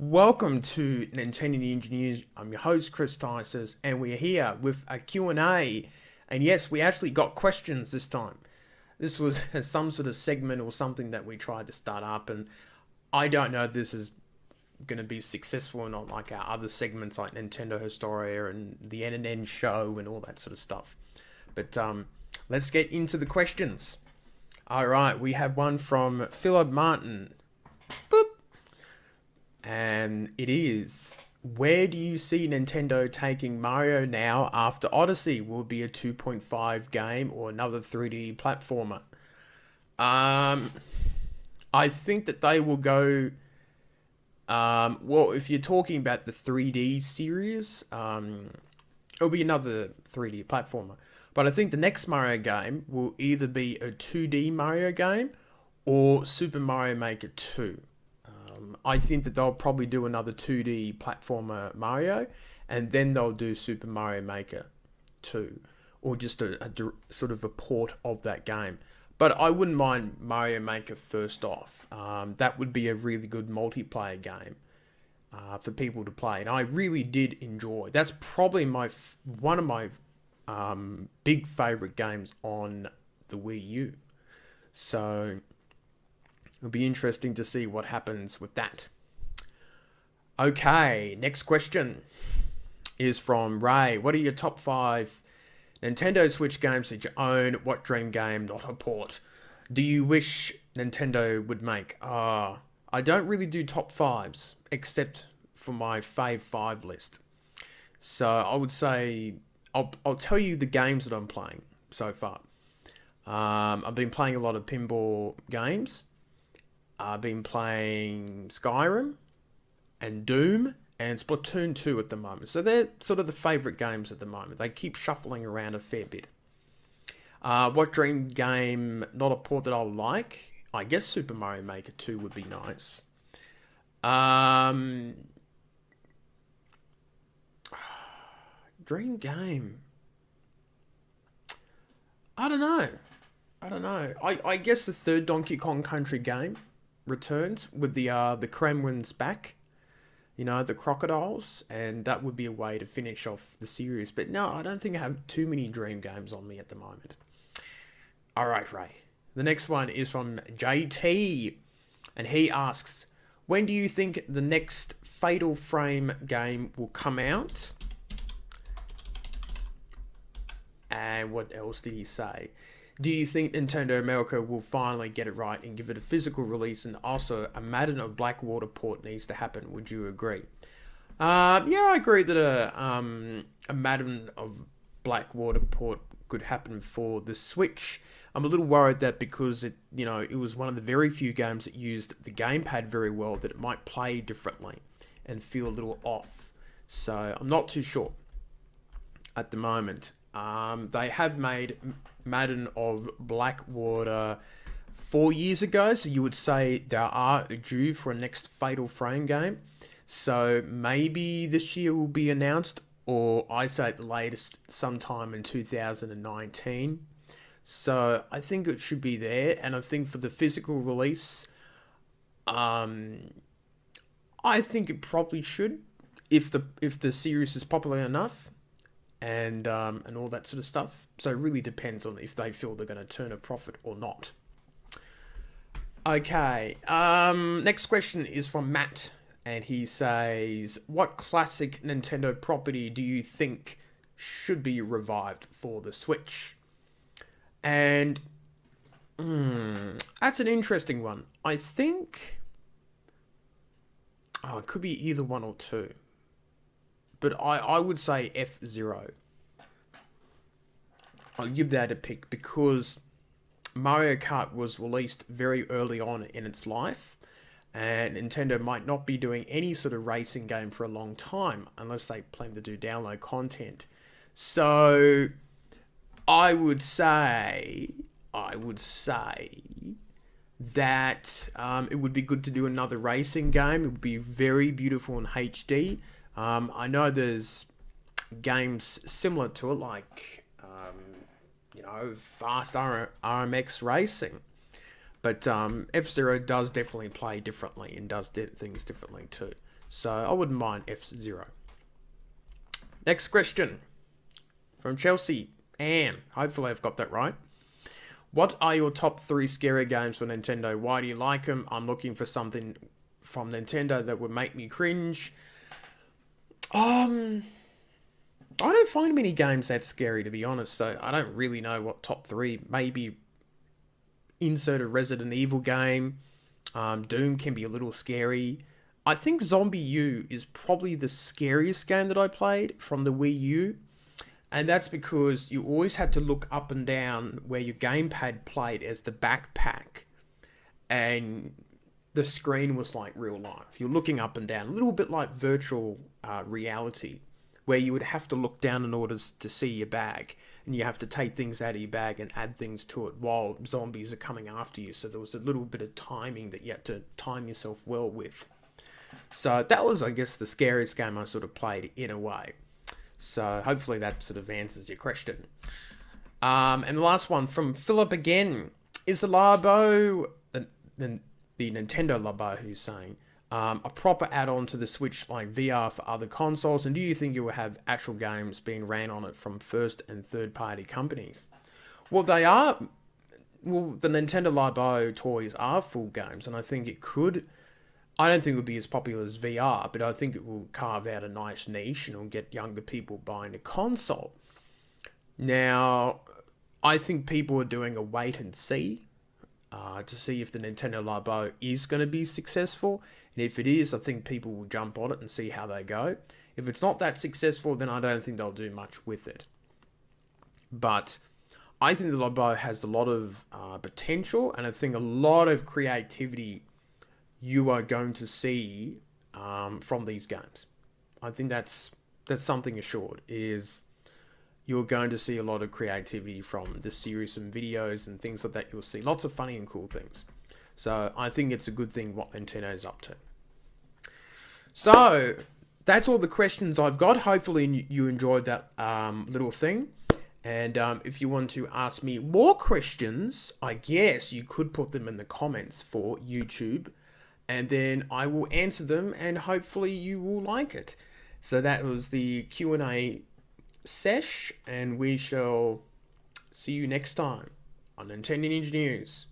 Welcome to Nintendo Ninja News. I'm your host, Chris Tysus, and we're here with a Q&A. And yes, we actually got questions this time. This was some sort of segment or something that we tried to start up, and I don't know if this is going to be successful or not, like our other segments like Nintendo Historia and the NNN show and all that sort of stuff. But let's get into the questions. All right, we have one from Philip Martin. Boop. And it is, where do you see Nintendo taking Mario now after Odyssey? Will it be a 2.5 game or another 3D platformer? I think that they will go. Well, if you're talking about the 3D series, it'll be another 3D platformer. But I think the next Mario game will either be a 2D Mario game or Super Mario Maker 2. I think that they'll probably do another 2D platformer Mario, and then they'll do Super Mario Maker 2, or just a sort of a port of that game. But I wouldn't mind Mario Maker first off. That would be a really good multiplayer game for people to play, and I really did enjoy. That's probably one of my big favorite games on the Wii U. So it'll be interesting to see what happens with that. Okay, next question is from Ray. What are your top 5 Nintendo Switch games that you own? What dream game, not a port, do you wish Nintendo would make? I don't really do top 5s, except for my fave 5 list. So I would say, I'll tell you the games that I'm playing so far. I've been playing a lot of pinball games. I've been playing Skyrim and Doom and Splatoon 2 at the moment. So they're sort of the favourite games at the moment. They keep shuffling around a fair bit. What dream game, not a port that I like? I guess Super Mario Maker 2 would be nice. Dream game. I don't know. I guess the third Donkey Kong Country game returns with the Kremlins back, the crocodiles, and that would be a way to finish off the series. But no, I don't think I have too many dream games on me at the moment. All right, Ray. The next one is from JT, and he asks, when do you think the next Fatal Frame game will come out? And what else did he say? Do you think Nintendo America will finally get it right and give it a physical release, and also a Madden or Blackwater port needs to happen? Would you agree? Yeah, I agree that a Madden of Blackwater port could happen for the Switch. I'm a little worried that because it was one of the very few games that used the gamepad very well, that it might play differently and feel a little off. So I'm not too sure at the moment. They have made Madden of Blackwater 4 years ago, so you would say they are due for a next Fatal Frame game. So maybe this year will be announced, or I say at the latest sometime in 2019. So I think it should be there, and I think for the physical release, I think it probably should, if the series is popular enough. And all that sort of stuff. So it really depends on if they feel they're going to turn a profit or not. Okay, next question is from Matt, and he says, what classic Nintendo property do you think should be revived for the Switch? And that's an interesting one. I think it could be either one or two. But I would say F-Zero. I'll give that a pick because Mario Kart was released very early on in its life, and Nintendo might not be doing any sort of racing game for a long time unless they plan to do download content. So I would say that it would be good to do another racing game. It would be very beautiful in HD. I know there's games similar to it, like fast RMX racing, but F-Zero does definitely play differently and does things differently too. So I wouldn't mind F-Zero. Next question from Chelsea. Anne, hopefully I've got that right. What are your top 3 scary games for Nintendo? Why do you like them? I'm looking for something from Nintendo that would make me cringe. I don't find many games that scary, to be honest. So I don't really know what top 3. Maybe insert a Resident Evil game. Doom can be a little scary. I think Zombie U is probably the scariest game that I played from the Wii U. And that's because you always had to look up and down where your gamepad played as the backpack. And the screen was like real life. You're looking up and down, a little bit like virtual reality, where you would have to look down in order to see your bag. And you have to take things out of your bag and add things to it while zombies are coming after you. So there was a little bit of timing that you had to time yourself well with. So that was, I guess, the scariest game I sort of played in a way. So hopefully that sort of answers your question. And the last one from Philip again. Is the Labo, the Nintendo Labo, who's saying, a proper add-on to the Switch like VR for other consoles? And do you think you will have actual games being ran on it from first and third-party companies? Well, they are. Well, the Nintendo Labo toys are full games, and I think it could. I don't think it would be as popular as VR, but I think it will carve out a nice niche and it'll get younger people buying a console. Now, I think people are doing a wait and see to see if the Nintendo Labo is going to be successful. And if it is, I think people will jump on it and see how they go. If it's not that successful, then I don't think they'll do much with it. But I think the Labo has a lot of potential, and I think a lot of creativity you are going to see from these games. I think that's something assured, is you're going to see a lot of creativity from this series and videos and things like that. You'll see lots of funny and cool things. So I think it's a good thing what Nintendo is up to. So that's all the questions I've got. Hopefully you enjoyed that little thing. And if you want to ask me more questions, I guess you could put them in the comments for YouTube. And then I will answer them, and hopefully you will like it. So that was the Q&A sesh, and we shall see you next time on Nintendo Ninja News.